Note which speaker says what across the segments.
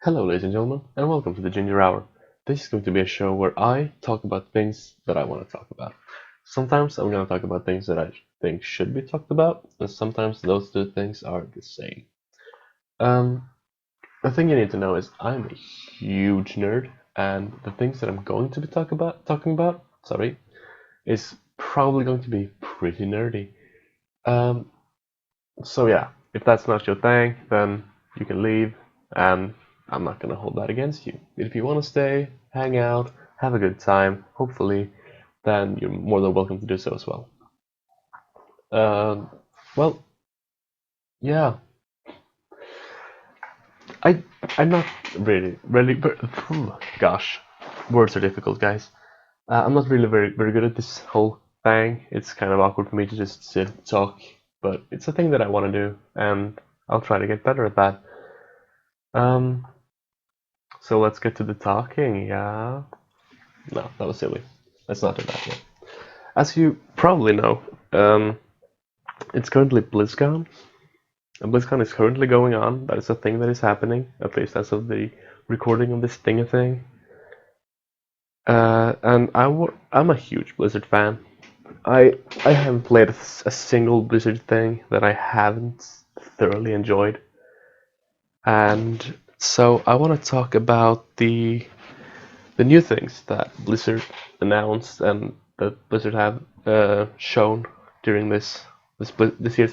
Speaker 1: Hello, ladies and gentlemen, and welcome to the Ginger Hour. This is going to be a show where I talk about things that I want to talk about. Sometimes I'm going to talk about things that I think should be talked about, and sometimes those two things are the same. Um, the thing you need to know is I'm a huge nerd, and the things that I'm going to be talking about, is probably going to be pretty nerdy. Um, so yeah, if that's not your thing, then you can leave, and I'm not gonna hold that against you. If you want to stay, hang out, have a good time, hopefully, then you're more than welcome to do so as well. Um, well, yeah, I I'm not really, gosh, words are difficult, guys. I'm not really very good at this whole thing. It's kind of awkward for me to just sit and talk, but it's a thing that I want to do, and I'll try to get better at that. Um, so let's get to the talking, yeah? No, that was silly. Let's not do that yet. As you probably know, it's currently BlizzCon. And BlizzCon is currently going on. That is a thing that is happening, at least as of the recording of this thing. And I'm a huge Blizzard fan. I haven't played a single Blizzard thing that I haven't thoroughly enjoyed. And so I want to talk about the new things that Blizzard announced and that Blizzard have shown during this year's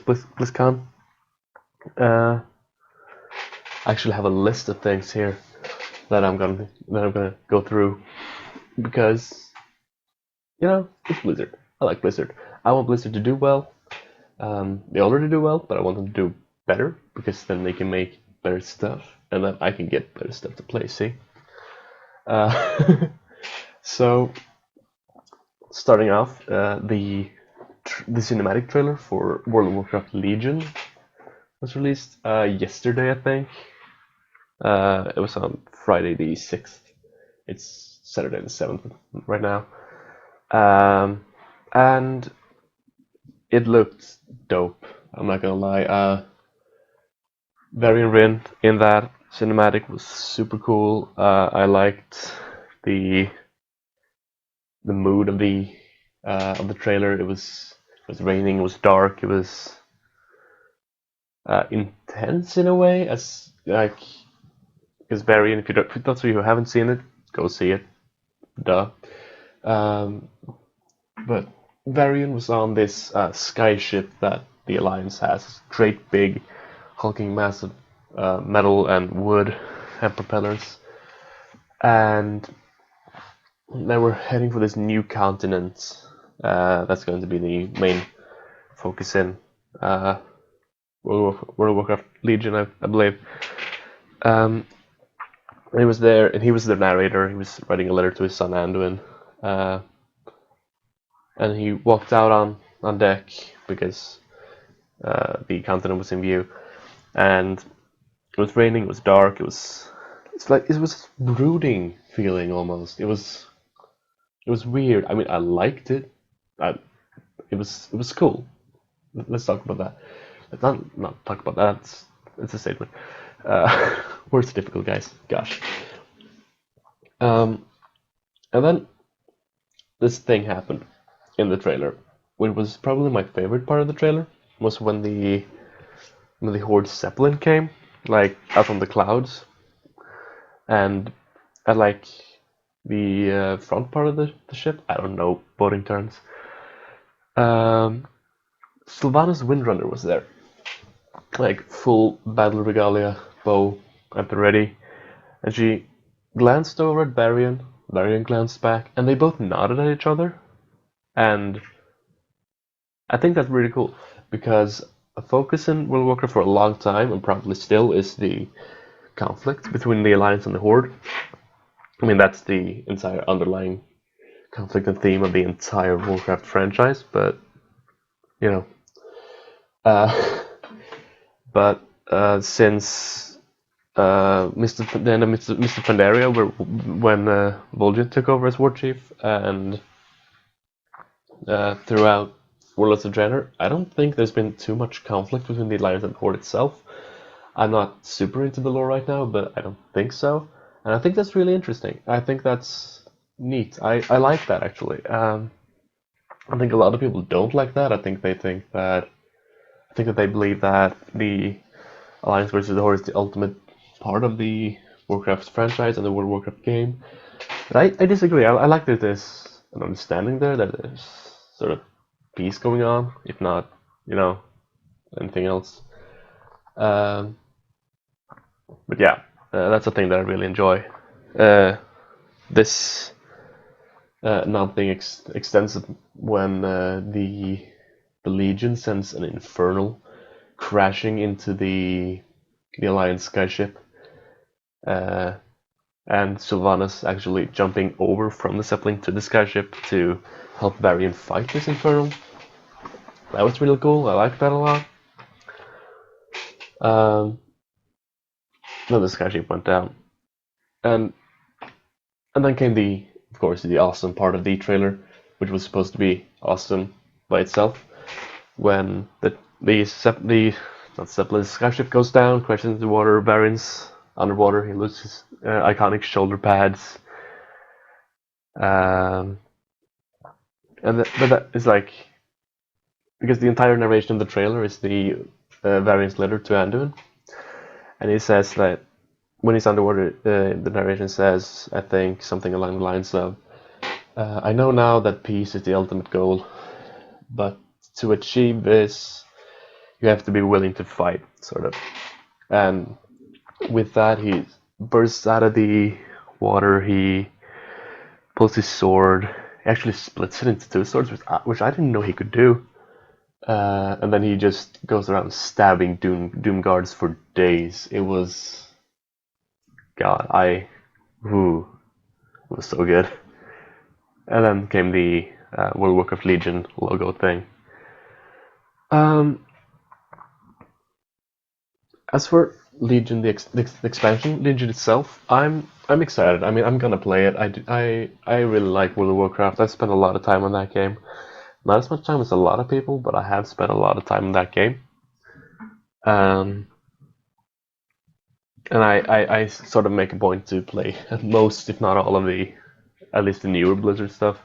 Speaker 1: BlizzCon. Uh, I actually have a list of things here that I'm gonna go through because it's Blizzard. I like Blizzard. I want Blizzard to do well. They already do well, but I want them to do better because then they can make better stuff, and then I can get better stuff to play. See. Uh, so starting off, the cinematic trailer for World of Warcraft Legion was released yesterday, I think. It was on Friday the 6th. It's Saturday the 7th right now. And it looked dope. I'm not gonna lie. Varian Rin in that cinematic was super cool. I liked the the mood of the trailer. It was raining. It was dark. It was intense in a way, as like because Varian. If those of you who haven't seen it, go see it. Duh. Um, but Varian was on this sky ship that the Alliance has. Great big, hulking mass of metal and wood and propellers, and they were heading for this new continent. That's going to be the main focus in World of Warcraft Legion, I believe. Um, and he was there, and he was the narrator. He was writing a letter to his son Anduin, uh, and he walked out on deck because the continent was in view, and it was raining. It was dark. It was brooding feeling almost. It was weird. I mean, I liked it. It was cool. Let's talk about that. Let's not talk about that. It's a statement. Words are difficult, guys. Gosh. Um, and then this thing happened in the trailer. What was probably my favorite part of the trailer was when the Horde Zeppelin came, like out from the clouds, and at like the front part of the ship. I don't know boating terms. Um, Sylvanas Windrunner was there, like full battle regalia, bow at the ready, and she glanced over at Varian. Varian glanced back, and they both nodded at each other. And I think that's really cool because a focus in World of Warcraft for a long time, and probably still, is the conflict between the Alliance and the Horde. I mean, that's the entire underlying conflict and theme of the entire Warcraft franchise, but you know, uh, but since the end of Mr. Pandaria, when Vol'jin took over as war chief, and throughout Warlords of Draenor, I don't think there's been too much conflict between the Alliance and Horde itself. I'm not super into the lore right now, but I don't think so. And I think that's really interesting. I think that's neat. I like that actually. I think a lot of people don't like that. I think that they believe that the Alliance versus the Horde is the ultimate part of the Warcraft franchise and the World of Warcraft game. But I disagree. I like that there's an understanding there, that there's sort of peace going on, if not, you know, anything else. Um, but yeah, that's a thing that I really enjoy. This not being extensive when the Legion sends an infernal crashing into the Alliance skyship, uh, and Sylvanas actually jumping over from the Zeppelin to the skyship to help Varian fight this infernal. That was really cool. I liked that a lot. Um, then the skyship went down, and then came of course, the awesome part of the trailer, which was supposed to be awesome by itself, when the not Zeppelin skyship goes down, crashes into the water, Varian's underwater, he loses iconic shoulder pads. Um, but that is like, because the entire narration of the trailer is the Varian's letter to Anduin, and he says that when he's underwater, the narration says, I think, something along the lines of, I know now that peace is the ultimate goal, but to achieve this, you have to be willing to fight, sort of. And with that, he bursts out of the water, he pulls his sword, he actually splits it into two swords, which I didn't know he could do. And then he just goes around stabbing Doom guards for days. It was, God, it was so good. And then came the World of Warcraft Legion logo thing. As for Legion, the expansion, Legion itself, I'm excited. I mean, I'm gonna play it. I really like World of Warcraft. I've spent a lot of time on that game. Not as much time as a lot of people, but I have spent a lot of time on that game. Um, and I sort of make a point to play most, if not all of at least the newer Blizzard stuff.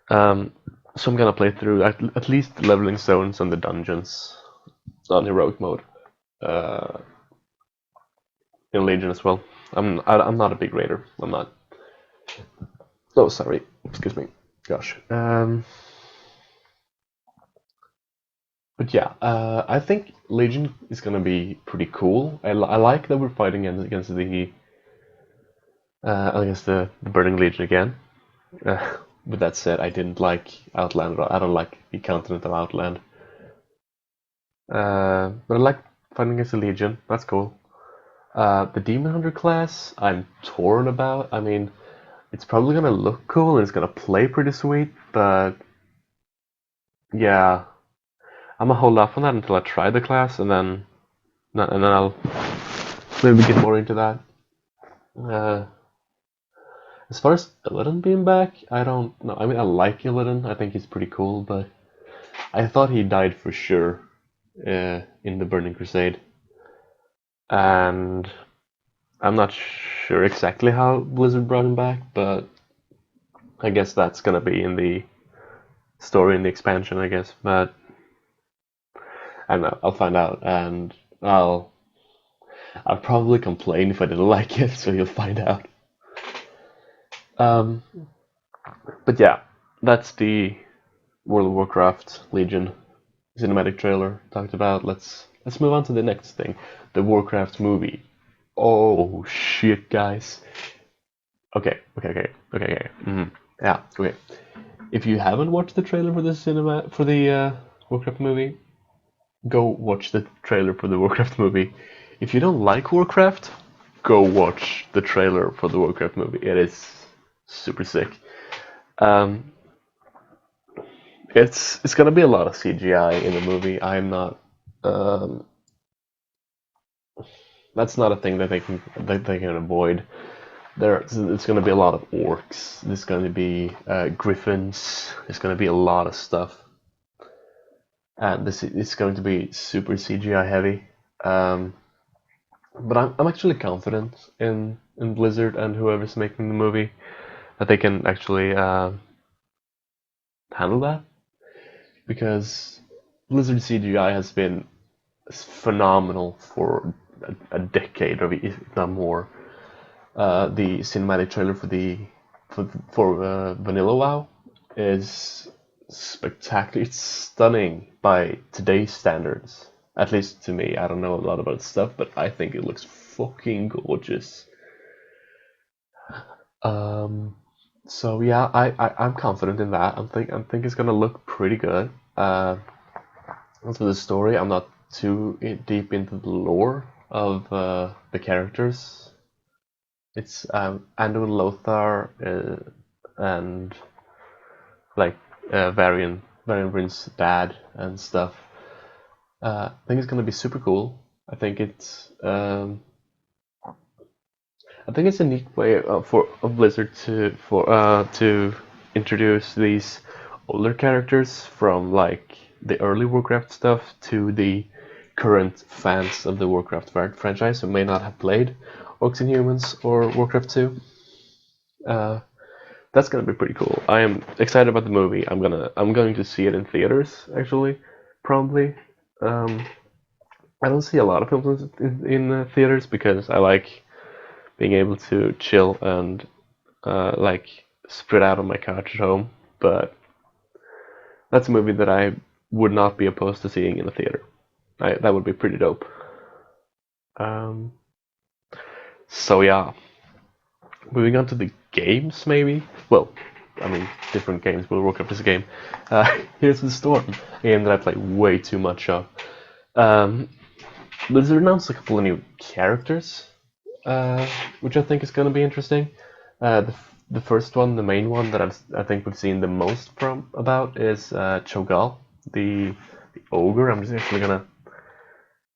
Speaker 1: So I'm gonna play through at least the leveling zones and the dungeons on heroic mode. In Legion as well. I'm not a big raider. I'm not. Oh, sorry. Excuse me. Gosh. But yeah, I think Legion is gonna be pretty cool. I like that we're fighting against the Burning Legion again. With that said, I didn't like Outland. I don't like the continent of Outland. But I like fighting against the Legion. That's cool. The Demon Hunter class, I'm torn about. I mean, it's probably gonna look cool and it's gonna play pretty sweet, but yeah, I'm gonna hold off on that until I try the class, and then I'll maybe get more into that. Uh, as far as Illidan being back, I don't know. I mean, I like Illidan. I think he's pretty cool, but I thought he died for sure in the Burning Crusade, and I'm not sure exactly how Blizzard brought him back, but I guess that's gonna be in the story in the expansion, I guess. But I don't know. I'll find out, and I'll probably complain if I didn't like it. So you'll find out. Um, but yeah, that's the World of Warcraft Legion cinematic trailer talked about. Let's move on to the next thing, the Warcraft movie. Oh shit, guys. Okay. Yeah, okay. If you haven't watched the trailer for the Warcraft movie, go watch the trailer for the Warcraft movie. If you don't like Warcraft, go watch the trailer for the Warcraft movie. It is super sick. Um, it's gonna be a lot of CGI in the movie. I'm not. Um, that's not a thing that they can avoid. It's gonna be a lot of orcs. There's gonna be griffins. There's gonna be a lot of stuff, and it's going to be super CGI heavy. Um, But I'm actually confident in Blizzard and whoever's making the movie that they can actually handle that, because Blizzard CGI has been phenomenal for a decade or if not more. The cinematic trailer for Vanilla WoW is spectacular. It's stunning by today's standards. At least to me. I don't know a lot about stuff, but I think it looks fucking gorgeous. Um, so yeah, I'm confident in that. I think it's gonna look pretty good. As for the story, I'm not too deep into the lore of the characters. It's Anduin Lothar and like Varian Vryn's dad and stuff. I think it's gonna be super cool. I think it's a neat way for of Blizzard to introduce these older characters from like the early Warcraft stuff to the current fans of the Warcraft franchise who may not have played Orcs and Humans or Warcraft 2. Uh, that's gonna be pretty cool. I am excited about the movie. I'm going to see it in theaters actually, probably. Um, I don't see a lot of films in theaters because I like being able to chill and like spread out on my couch at home. But that's a movie that I would not be opposed to seeing in a theater. That would be pretty dope. Um, so yeah, moving on to the games maybe. Well, I mean different games. We'll work up this game. Here's the Storm, a game that I play way too much of. Um, Blizzard announced a couple of new characters, which I think is going to be interesting. The first one, the main one that I think we've seen the most from about is Cho'Gall, the ogre. I'm just actually gonna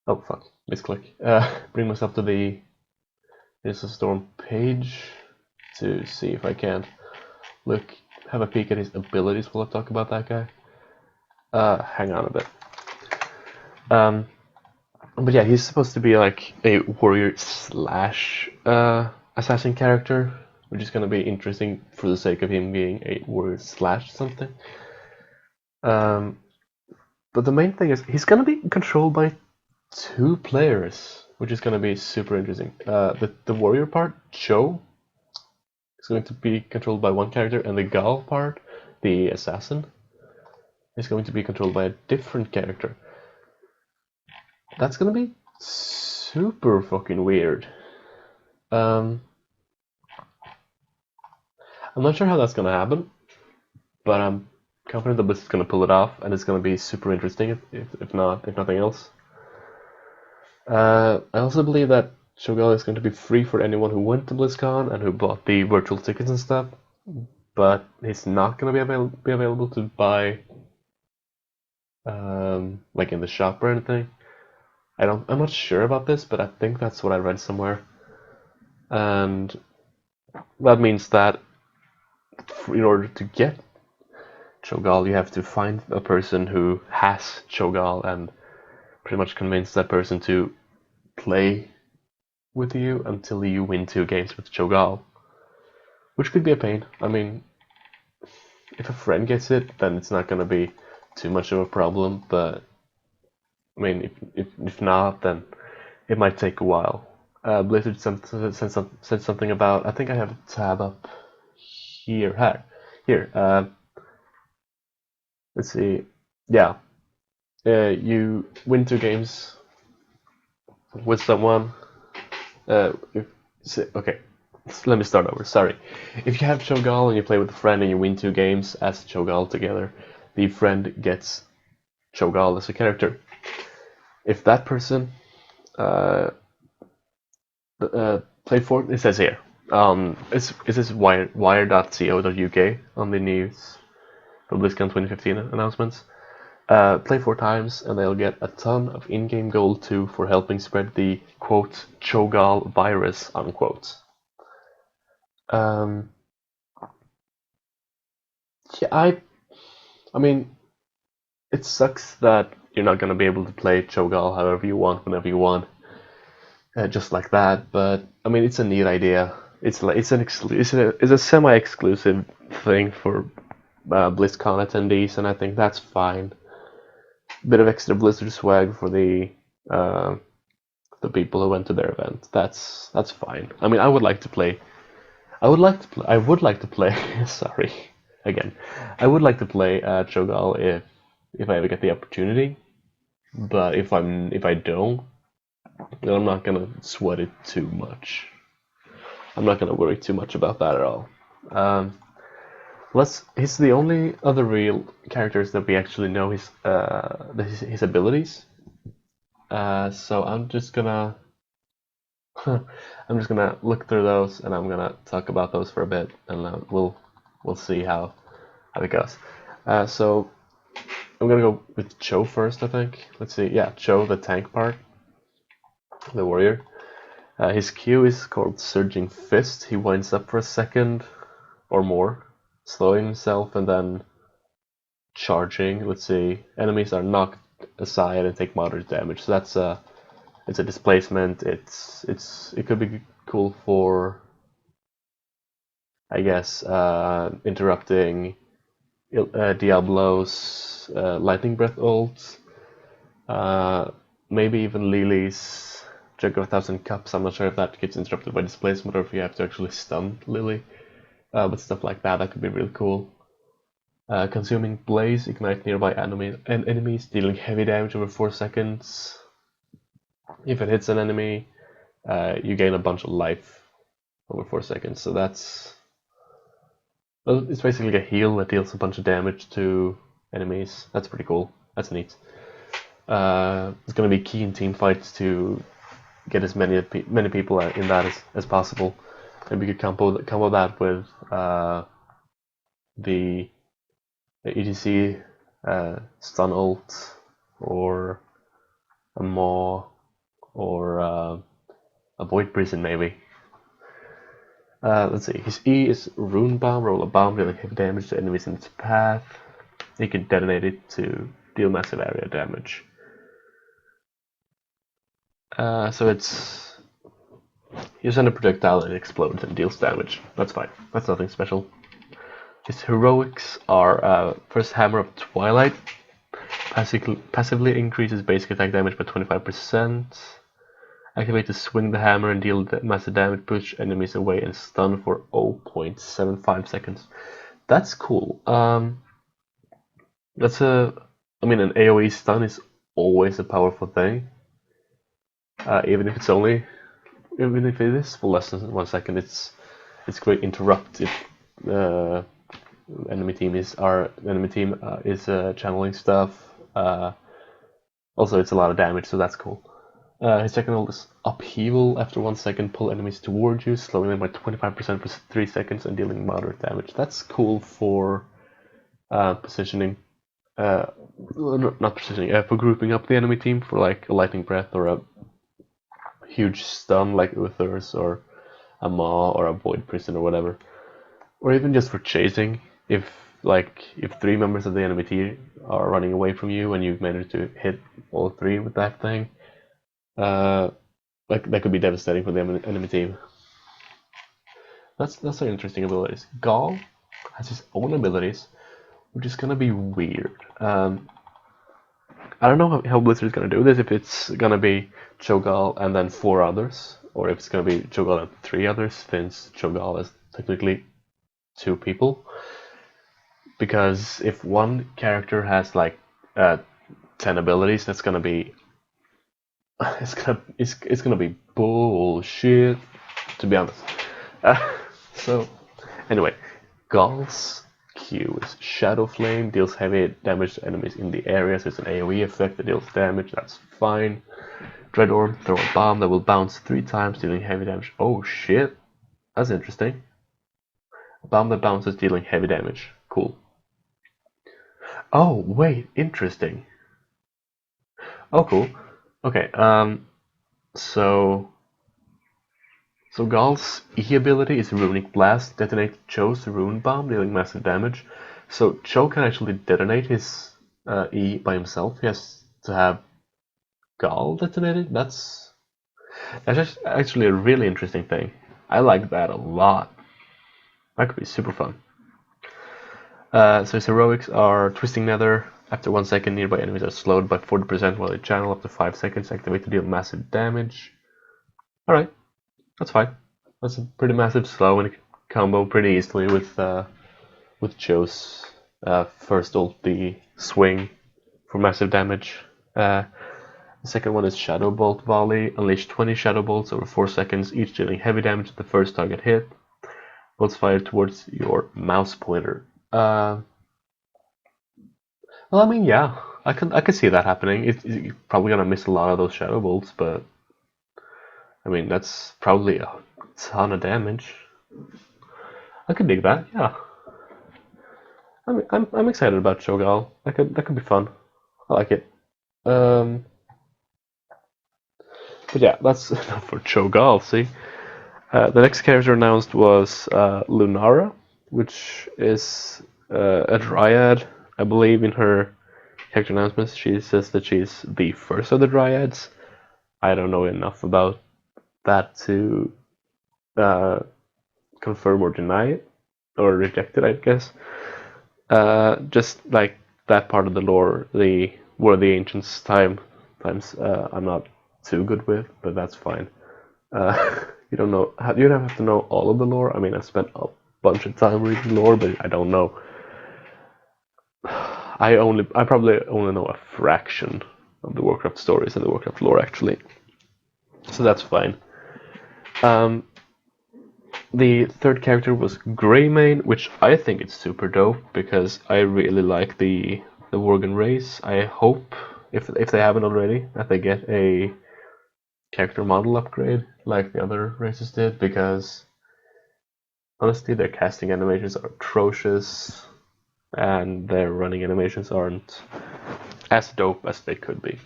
Speaker 1: oh fuck misclick. Bring myself to the Here's the Storm page to see if I can look have a peek at his abilities while I talk about that guy. Hang on a bit. Um, but yeah, he's supposed to be like a warrior slash assassin character, which is gonna be interesting for the sake of him being a warrior slash something. Um, but the main thing is he's gonna be controlled by two players, which is gonna be super interesting. The warrior part, Cho, is going to be controlled by one character, and the Gal part, the assassin, is going to be controlled by a different character. That's gonna be super fucking weird. Um, I'm not sure how that's gonna happen, but I'm confident that Bliss is gonna pull it off, and it's gonna be super interesting if nothing else. I also believe that Shogal is going to be free for anyone who went to BlizzCon and who bought the virtual tickets and stuff, but it's not going to be available to buy like in the shop or anything. I'm not sure about this, but I think that's what I read somewhere, and that means that in order to get Cho'Gall, you have to find a person who has Cho'Gall and pretty much convince that person to play with you until you win 2 games with Cho'Gall, which could be a pain. I mean, if a friend gets it, then it's not going to be too much of a problem, but I mean, if not, then it might take a while. Blizzard said something about, I think I have a tab up here. Here, let's see. Yeah, you win 2 games with someone. Okay, let me start over. Sorry. If you have Cho'Gall and you play with a friend and you win 2 games as Cho'Gall together, the friend gets Cho'Gall as a character. If that person played for, it says here, it says wire.co.uk on the news for BlizzCon 2015 announcements. Play 4 times and they'll get a ton of in-game gold too for helping spread the quote Cho'Gall virus unquote. Um, yeah, I mean, it sucks that you're not gonna be able to play Cho'Gall however you want, whenever you want. just like that. But I mean, it's a neat idea. It's like it's a semi-exclusive thing for BlizzCon attendees, and I think that's fine. Bit of extra Blizzard swag for the people who went to their event. That's fine. I mean, I would like to play. I would like to play. Sorry, again. I would like to play Cho'Gall if I ever get the opportunity. But if I don't, then I'm not gonna sweat it too much. I'm not gonna worry too much about that at all. Um, He's the only other real characters that we actually know his abilities. So I'm just gonna look through those and I'm gonna talk about those for a bit, and we'll see how it goes. So I'm gonna go with Cho first, I think. Let's see. Yeah, Cho, the tank part, the warrior. His Q is called Surging Fist. He winds up for a second or more, slowing himself and then charging. Let's see. Enemies are knocked aside and take moderate damage. So it's a displacement. It could be cool for, I guess, interrupting Diablo's lightning breath ult. Maybe even Lily's Jug of a Thousand Cups. I'm not sure if that gets interrupted by displacement or if you have to actually stun Lily. But stuff like that could be really cool. Consuming Blaze, ignite nearby enemies, dealing heavy damage over 4 seconds. If it hits an enemy, you gain a bunch of life over 4 seconds. So it's basically a heal that deals a bunch of damage to enemies. That's pretty cool. That's neat. It's going to be key in team fights to get as many people in that as possible. Maybe you could combo that with the EDC stun ult, or a Maw, or a Void Prison maybe. Let's see, his E is Rune Bomb, roll a bomb dealing heavy damage to enemies in its path. You can detonate it to deal massive area damage. So you send a projectile and it explodes and deals damage. That's fine. That's nothing special. His heroics are first Hammer of Twilight. Passively increases basic attack damage by 25%. Activate to swing the hammer and deal massive damage, push enemies away and stun for 0.75 seconds. That's cool. I mean, an AoE stun is always a powerful thing. Even if it is for less than 1 second, it's great interrupt if enemy team is channeling stuff. Also, it's a lot of damage, so that's cool. His second ult is Upheaval. After 1 second, pull enemies towards you, slowing them by 25% for 3 seconds and dealing moderate damage. That's cool for positioning. Not positioning. For grouping up the enemy team for like a Lightning Breath or a huge stun like Uther's or a Maw or a Void Prison or whatever. Or even just for chasing. If 3 members of the enemy team are running away from you and you've managed to hit all 3 with that thing, that could be devastating for the enemy team. That's their interesting abilities. Gall has his own abilities, which is gonna be weird. I don't know how Blizzard is gonna do this. If it's gonna be Cho'Gall and then 4 others, or if it's gonna be Cho'Gall and 3 others, since Cho'Gall is technically 2 people. Because if one character has 10 abilities, that's gonna be it's gonna be bullshit, to be honest. So anyway, Gall's Q is Shadow Flame, deals heavy damage to enemies in the area, so it's an AoE effect that deals damage. That's fine. Dread Orb, throw a bomb that will bounce 3 times, dealing heavy damage. Oh shit, that's interesting. A bomb that bounces, dealing heavy damage. Cool. Oh wait, interesting. Oh cool. Okay. So Gall's E ability is Runic Blast. Detonate Cho's Rune Bomb, dealing massive damage. So Cho can actually detonate his E by himself. He has to have Gall detonated. That's actually a really interesting thing. I like that a lot. That could be super fun. So his heroics are Twisting Nether. After 1 second, nearby enemies are slowed by 40% while they channel up to 5 seconds. Activate to deal massive damage. Alright, that's fine. That's a pretty massive slow and combo pretty easily with Joe's first ult, the swing for massive damage. The second one is Shadow Bolt Volley. Unleash 20 Shadow Bolts over 4 seconds, each dealing heavy damage at the first target hit. Bolts fired towards your mouse pointer. Well, I mean, yeah, I can see that happening. You're probably gonna miss a lot of those Shadow Bolts, but I mean that's probably a ton of damage. I could dig that, yeah. I'm excited about Cho'Gall. That could be fun. I like it. But yeah, that's enough for Cho'Gall. See, the next character announced was Lunara, which is a Dryad, I believe. In her character announcements, she says that she's the first of the Dryads. I don't know enough about that to confirm or deny it, or reject it, I guess. Just like that part of the lore, the War of the Ancients times, I'm not too good with, but that's fine. You don't know. You don't have to know all of the lore. I mean, I spent a bunch of time reading lore, but I don't know. I probably only know a fraction of the Warcraft stories and the Warcraft lore actually, so that's fine. The third character was Greymane, which I think is super dope because I really like the Worgen race. I hope if they haven't already that they get a character model upgrade like the other races did, because honestly their casting animations are atrocious and their running animations aren't as dope as they could be.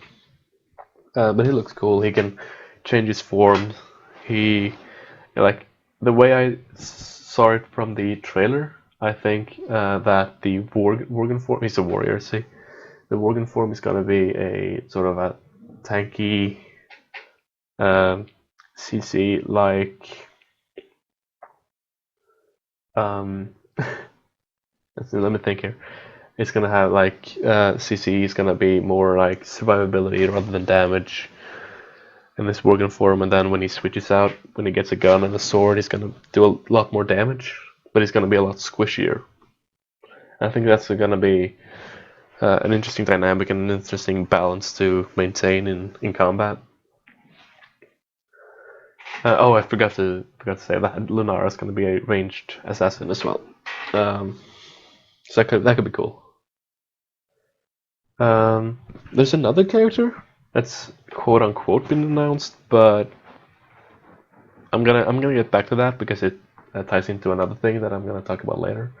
Speaker 1: But he looks cool. He can change his form. He like the way I saw it from the trailer. I think that the Worgen form. He's a warrior. See, the Worgen form is gonna be a sort of a tanky CC like. Let me think here. It's gonna have like CC is gonna be more like survivability rather than damage in this Worgen form, and then when he switches out, when he gets a gun and a sword, he's gonna do a lot more damage, but he's gonna be a lot squishier. I think that's gonna be an interesting dynamic and an interesting balance to maintain in combat. I forgot to say that Lunara is gonna be a ranged assassin as well, so that could be cool. There's another character that's quote unquote been announced, but I'm gonna get back to that because it ties into another thing that I'm gonna talk about later.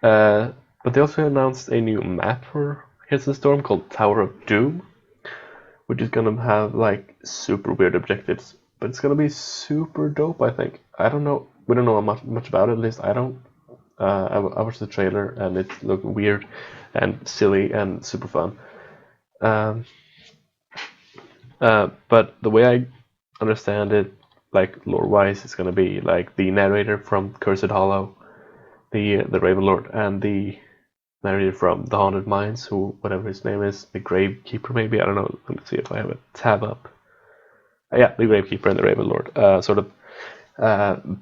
Speaker 1: But they also announced a new map for Here's the Storm called Tower of Doom, which is gonna have like super weird objectives, but it's gonna be super dope. I think. I don't know. We don't know much about it. At least I don't. I watched the trailer and it looked weird and silly and super fun. But the way I understand it, like lore-wise, it's gonna be like the narrator from Cursed Hollow, the Ravenlord, and the narrator from the Haunted Mines, who whatever his name is, the Gravekeeper maybe. I don't know. Let me see if I have a tab up. Yeah, the Gravekeeper and the Ravenlord sort of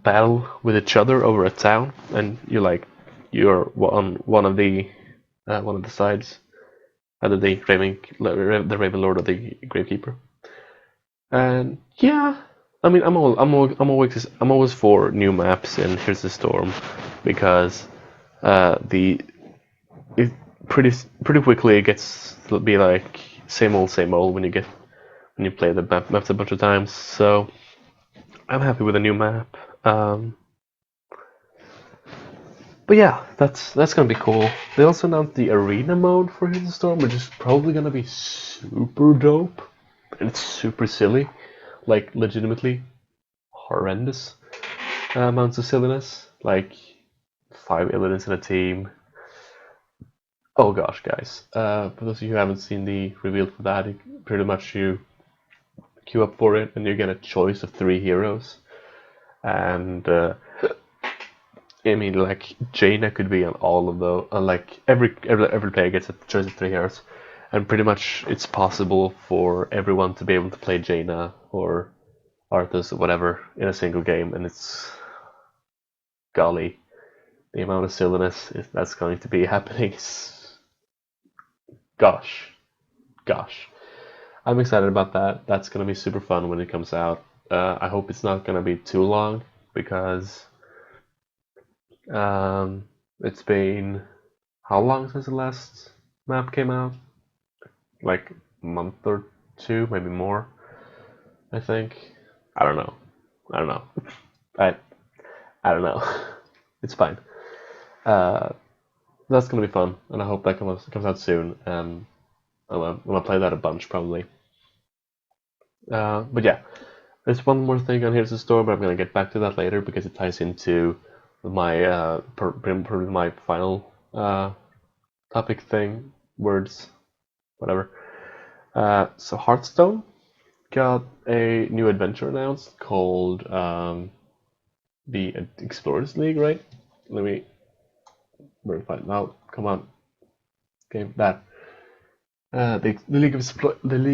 Speaker 1: battle with each other over a town, and you're on one of the sides, either the Ravenlord or the Gravekeeper. And yeah, I mean, I'm always for new maps in Here's the Storm, because the it pretty quickly it gets to be like same old when you play the maps a bunch of times. So I'm happy with a new map. But yeah, that's gonna be cool. They also announced the arena mode for Here's the Storm, which is probably gonna be super dope, and it's super silly, like legitimately horrendous amounts of silliness, like 5 Illidins in a team. Oh gosh, guys! For those of you who haven't seen the reveal for that, pretty much you queue up for it, and you get a choice of 3 heroes. And I mean, like Jaina could be on all of those. Like every player gets a choice of 3 heroes, and pretty much it's possible for everyone to be able to play Jaina or Arthas or whatever in a single game, and it's golly, the amount of silliness that's going to be happening. Gosh, gosh, I'm excited about that. That's gonna be super fun when it comes out. I hope it's not gonna be too long because it's been how long since the last map came out? Like a month or two, maybe more. I think. I don't know. I don't know. I I don't know. It's fine. Uh, that's gonna be fun, and I hope that comes out soon. And I'm gonna play that a bunch probably. But yeah, there's one more thing on Here's the Store, but I'm gonna get back to that later because it ties into my probably my final topic thing, words, whatever. So Hearthstone got a new adventure announced called the Explorers League, right? Let me verify it now. Come on, game that. The League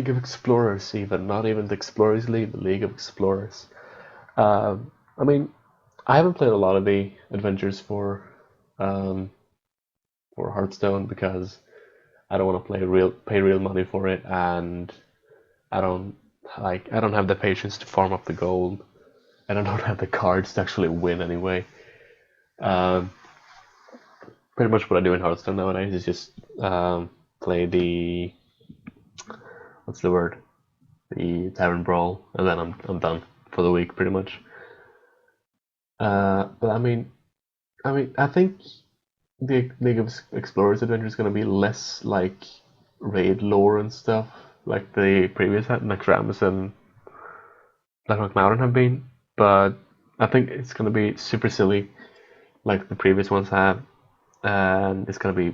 Speaker 1: of Explorers, even not even the Explorers League, the League of Explorers. I mean, I haven't played a lot of the adventures um, for Hearthstone because I don't want to pay real money for it, and I don't I don't have the patience to farm up the gold, and I don't have the cards to actually win anyway. Um, Pretty much what I do in Hearthstone nowadays is just play the what's the word, the Tavern Brawl, and then I'm done for the week pretty much. But I think the League of Explorers adventure is going to be less like raid lore and stuff like the previous like Rambles and Black Mountain have been, but I think it's going to be super silly like the previous ones have, and it's gonna be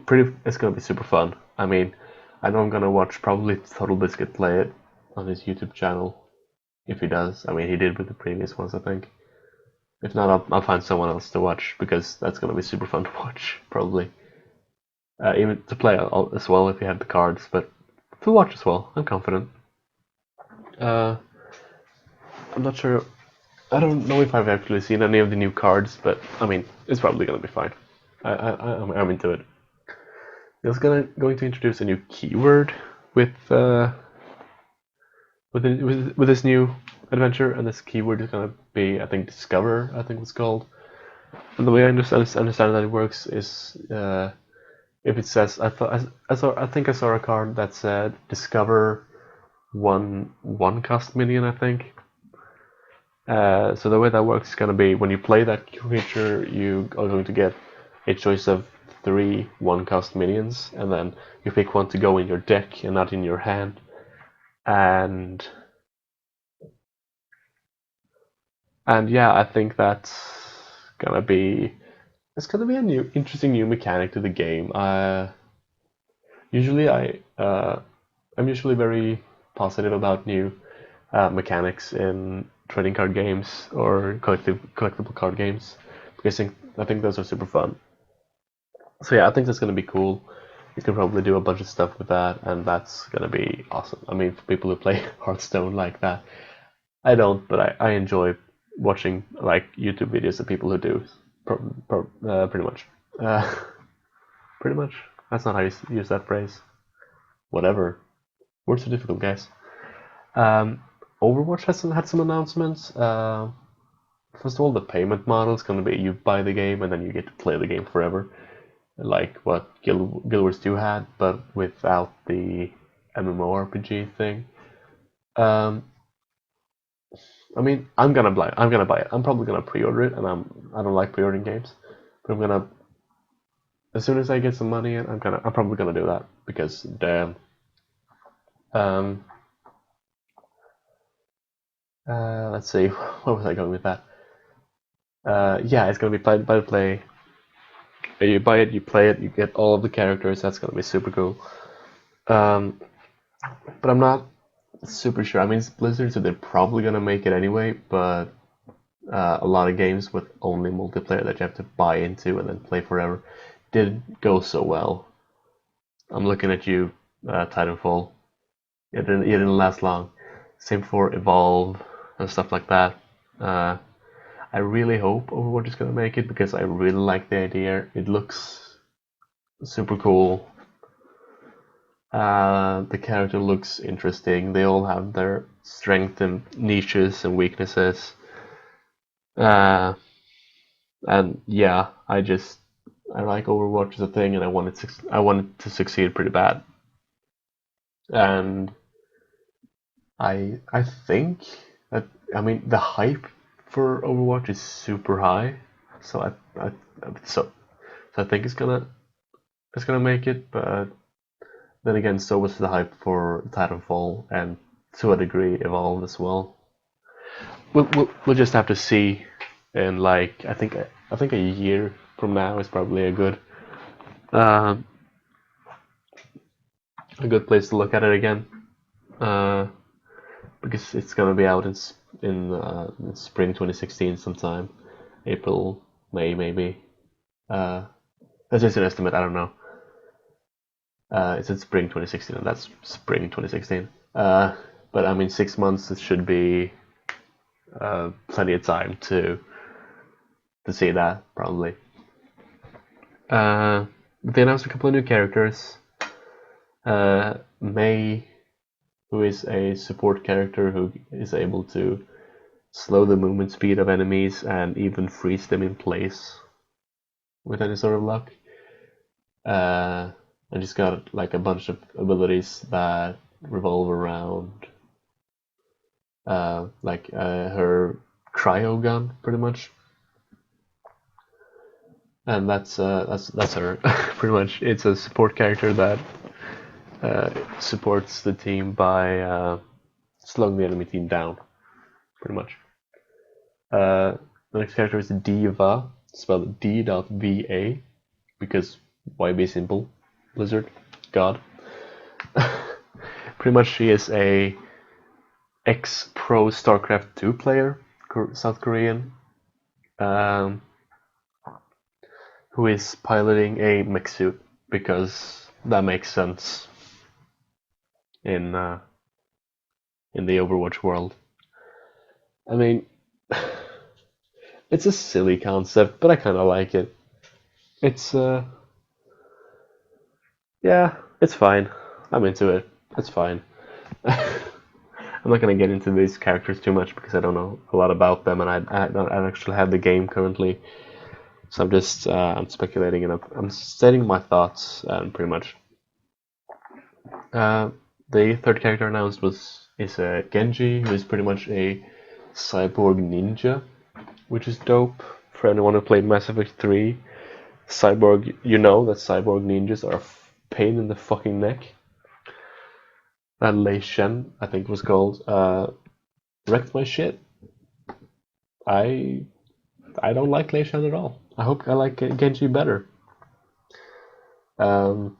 Speaker 1: super fun. I mean, I know I'm gonna watch probably Total Biscuit play it on his YouTube channel if he does. I mean, he did with the previous ones, I think. If not, I'll find someone else to watch because that's gonna be super fun to watch, probably. Even to play as well if you have the cards, but to watch as well. I'm confident. Uh, I'm not sure. I don't know if I've actually seen any of the new cards, but I mean, it's probably gonna be fine. I'm into it. It was going to introduce a new keyword with with this new adventure, and this keyword is gonna be, I think, discover. I think it's called. And the way I understand that it works is if it says I think I saw a card that said discover one cost minion, I think. So the way that works is gonna be when you play that creature, you are going to get a choice of 3 1-cost minions, and then you pick one to go in your deck and not in your hand. And yeah, I think gonna be it's gonna be a new interesting new mechanic to the game. Usually I'm usually very positive about new mechanics in trading card games or collectible card games because I think those are super fun. So yeah, I think that's gonna be cool. You can probably do a bunch of stuff with that, and that's gonna be awesome. I mean, for people who play Hearthstone like that, I don't, but I enjoy watching like YouTube videos of people who do. Pretty much. Uh, pretty much. That's not how you use that phrase. Whatever. Words are difficult, guys. Um, Overwatch has had some announcements. First of all, the payment model is going to be you buy the game and then you get to play the game forever, like what Guild Wars 2 had, but without the MMORPG thing. Um, I mean, I'm gonna buy it. I'm probably gonna pre-order it, and I don't like pre-ordering games, but I'm gonna as soon as I get some money in, I'm probably gonna do that because damn. Um, let's see, where was I going with that? Yeah, it's gonna be buy to play. You buy it, you play it, you get all of the characters. That's gonna be super cool. Um, but I'm not super sure. I mean, it's Blizzard, so they're probably gonna make it anyway. But a lot of games with only multiplayer that you have to buy into and then play forever didn't go so well. I'm looking at you, Titanfall. It didn't last long. Same for Evolve and stuff like that. Uh, I really hope Overwatch is gonna make it because I really like the idea. It looks super cool. The character looks interesting. They all have their strengths and niches and weaknesses. Uh, and yeah, I like Overwatch as a thing, and I want it to succeed pretty bad. And I think that I mean the hype for Overwatch is super high, so so I think it's gonna make it. But then again, so was the hype for Titanfall and to a degree Evolve as well. We'll just have to see. And like I think a year from now is probably uh, a good place to look at it again. Uh, because it's gonna be out in spring 2016 sometime, April, May maybe. Uh, that's just an estimate. I don't know. It's in spring 2016, and that's spring 2016. But I mean, 6 months it should be plenty of time to see that probably. They announced a couple of new characters. May, who is a support character who is able to slow the movement speed of enemies and even freeze them in place with any sort of luck. And she's got like a bunch of abilities that revolve around her cryo gun, pretty much. And that's her, pretty much. It's a support character that supports the team by slowing the enemy team down, pretty much. The next character is Diva, spelled D.Va, because why be simple? Blizzard, God. Pretty much, she is a ex-pro StarCraft 2 player, South Korean, um, who is piloting a mech suit because that makes sense in the Overwatch world. I mean, it's a silly concept, but I kind of like it. It's yeah, it's fine. I'm into it. It's fine. I'm not gonna get into these characters too much because I don't know a lot about them, and I don't actually have the game currently, so I'm just I'm speculating and I'm stating my thoughts, pretty much. Uh, the third character announced is Genji, who is pretty much a cyborg ninja, which is dope for anyone who played Mass Effect 3. Cyborg, you know that cyborg ninjas are a pain in the fucking neck. That Lei Shen, I think was called, wrecked my shit. I I don't like Lei Shen at all. I hope I like Genji better. Um,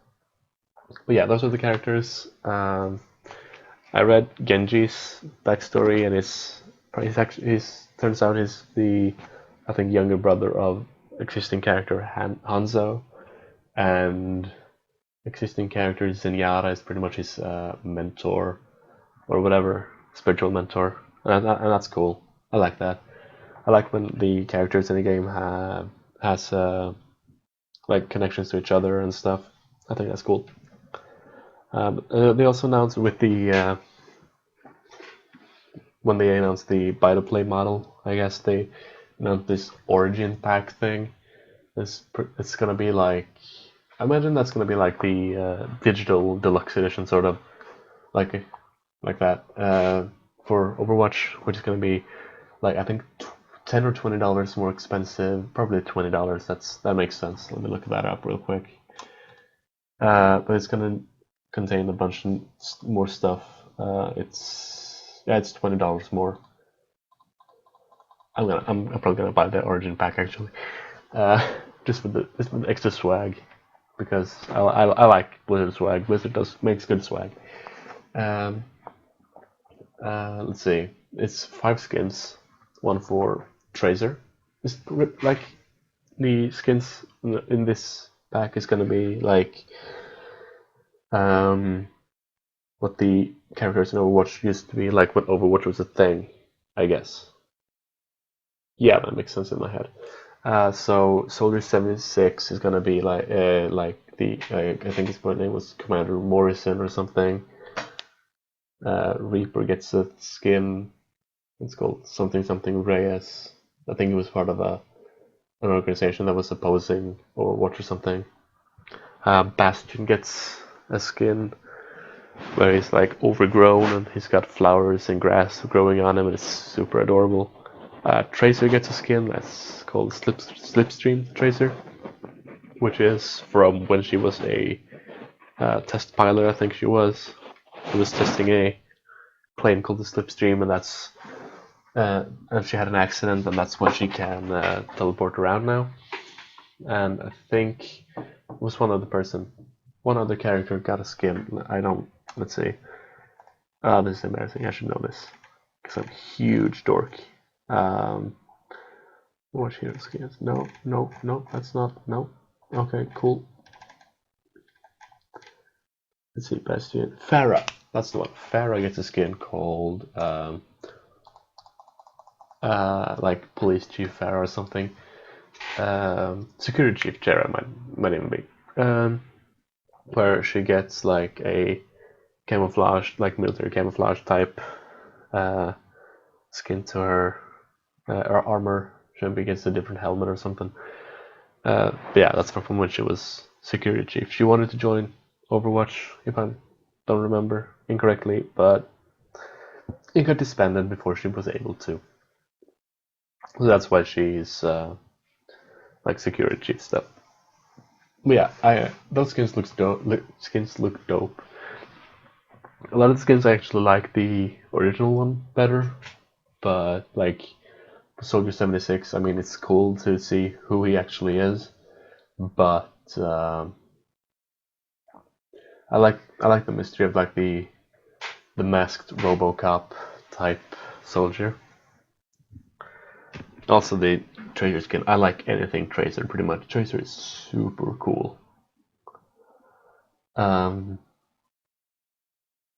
Speaker 1: but yeah, those are the characters. I read Genji's backstory, and he's turns out he's the I think younger brother of existing character Hanzo, and existing character Zenyatta is pretty much his mentor or whatever, spiritual mentor, and that's cool. I like that. I like when the characters in the game has like connections to each other and stuff. I think that's cool. They also announced with the when they announced the buy to play model, I guess they announced this origin pack thing. It's gonna be like, I imagine that's gonna be like the digital deluxe edition, sort of like like that for Overwatch, which is gonna be like I think $10 or $20 more expensive, probably $20. That makes sense. Let me look that up real quick. But it's gonna contain a bunch more stuff. It's $20 more. I'm probably gonna buy the origin pack actually, just for the extra swag, because I like Blizzard swag. Blizzard makes good swag. Um, Let's see. It's 5 skins, one for Tracer. It's like the skins in this pack is gonna be like um, what the characters in Overwatch used to be like when Overwatch was a thing, I guess. Yeah, that makes sense in my head. So Soldier 76 is gonna be like the I think his name was Commander Morrison or something. Reaper gets a skin. It's called something something Reyes. I think he was part of an organization that was opposing Overwatch or something. Bastion gets a skin where he's like overgrown and he's got flowers and grass growing on him and it's super adorable. Tracer gets a skin that's called Slipstream Tracer, which is from when she was a test pilot, I think she was. She was testing a plane called the Slipstream, and and she had an accident, and that's when she can teleport around now. And I think it was one other character got a skin. I don't. Let's see. This is embarrassing. I should know this because I'm a huge dork. Um, Watch hero skins. No, no, no. That's not. No. Okay, cool. Let's see. Bastion. Farah. That's the one. Farah gets a skin called like Police Chief Farah or something. Security Chief Jera might even be. Where she gets like a camouflage, like military camouflage type skin to her or armor. She gets a different helmet or something. But yeah, that's from when she was security chief. She wanted to join Overwatch, if I don't remember incorrectly, but it got disbanded before she was able to. So that's why she's like security chief stuff. But yeah, those skins look dope. A lot of the skins I actually like the original one better, but like Soldier 76, I mean, it's cool to see who he actually is, but I like the mystery of like the masked RoboCop type soldier. Also the Tracer skin. I like anything Tracer pretty much. Tracer is super cool. Um,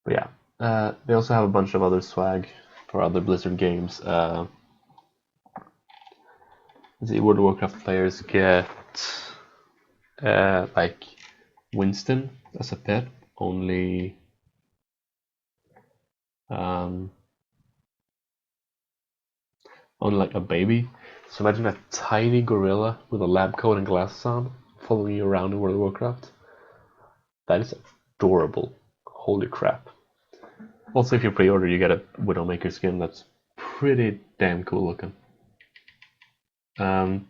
Speaker 1: but yeah, they also have a bunch of other swag for other Blizzard games. The World of Warcraft players get like Winston as a pet, only um, on like a baby. So imagine a tiny gorilla with a lab coat and glasses on following you around in World of Warcraft. That is adorable. Holy crap. Also, if you pre-order, you get a Widowmaker skin that's pretty damn cool looking. Um,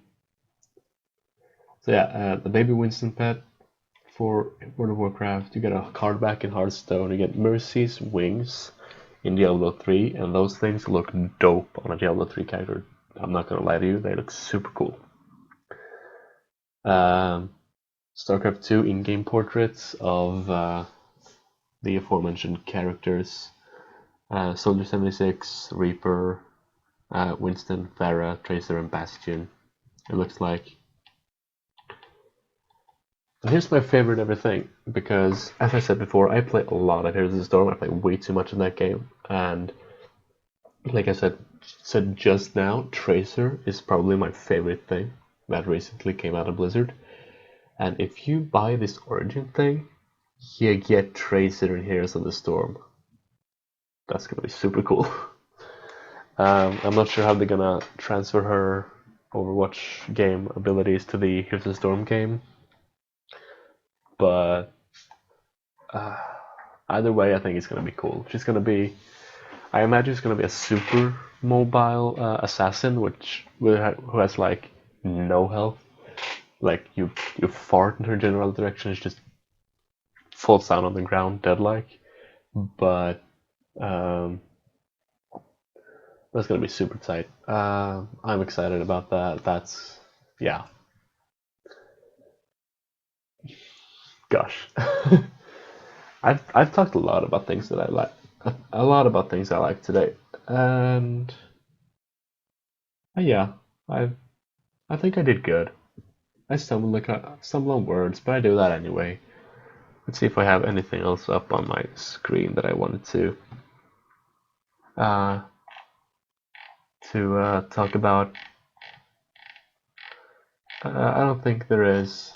Speaker 1: so yeah, the baby Winston pet for World of Warcraft. You get a card back in Hearthstone. You get Mercy's wings in Diablo 3, and those things look dope on a Diablo 3 character. I'm not gonna lie to you, they look super cool. Um, StarCraft 2 in-game portraits of the aforementioned characters. Soldier 76, Reaper, Winston, Farah, Tracer, and Bastion. It looks like. And here's my favorite everything, because as I said before, I play a lot of Heroes of the Storm. I play way too much in that game, and like I said just now, Tracer is probably my favorite thing that recently came out of Blizzard. And if you buy this Origin thing, you get Tracer in Heroes of the Storm. That's gonna be super cool. I'm not sure how they're gonna transfer her Overwatch game abilities to the Heroes of the Storm game, but either way, I think it's gonna be cool. I imagine she's gonna be a super mobile assassin, who has like no health. Like you fart in her general direction, she just falls down on the ground dead like. But um, that's gonna be super tight. I'm excited about that. Yeah. Gosh, I've talked a lot about things that I like. a lot about things I like today, and yeah, I I think I did good. I stumble on words, but I do that anyway. Let's see if I have anything else up on my screen that I wanted uh, to talk about. I don't think there is.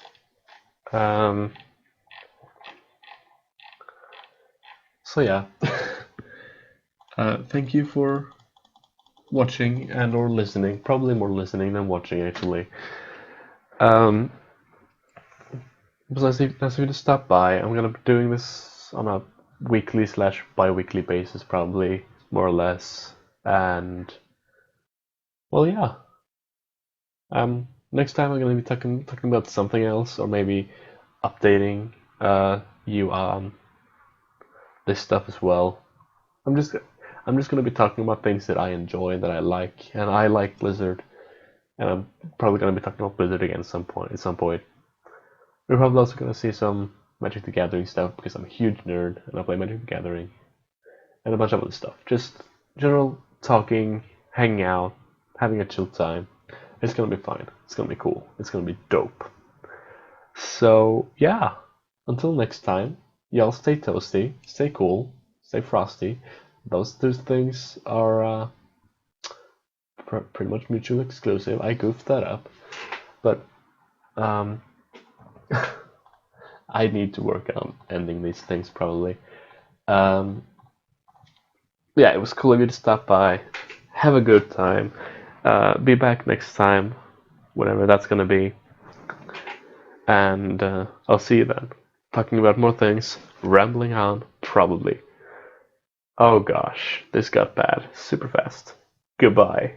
Speaker 1: Um, so yeah, thank you for watching and or listening. Probably more listening than watching actually. Um, but nice of you to stop by. I'm gonna be doing this on a weekly slash bi-weekly basis, probably more or less. And well, yeah. Next time I'm gonna be talking about something else, or maybe updating you on this stuff as well. I'm just I'm just gonna be talking about things that I enjoy and that I like, and I like Blizzard, and I'm probably gonna be talking about Blizzard again at some point. We're probably also gonna see some Magic the Gathering stuff because I'm a huge nerd and I play Magic the Gathering and a bunch of other stuff. Just general talking, hanging out, having a chill time. It's gonna be fine. It's gonna be cool. It's gonna be dope. So yeah, until next time, y'all stay toasty, stay cool, stay frosty. Those two things are pretty much mutually exclusive. I goofed that up, but um, I need to work on ending these things probably. Um, yeah, it was cool of you to stop by. Have a good time. Be back next time, whatever that's gonna be, and I'll see you then. Talking about more things, rambling on, probably. Oh gosh, this got bad super fast. Goodbye.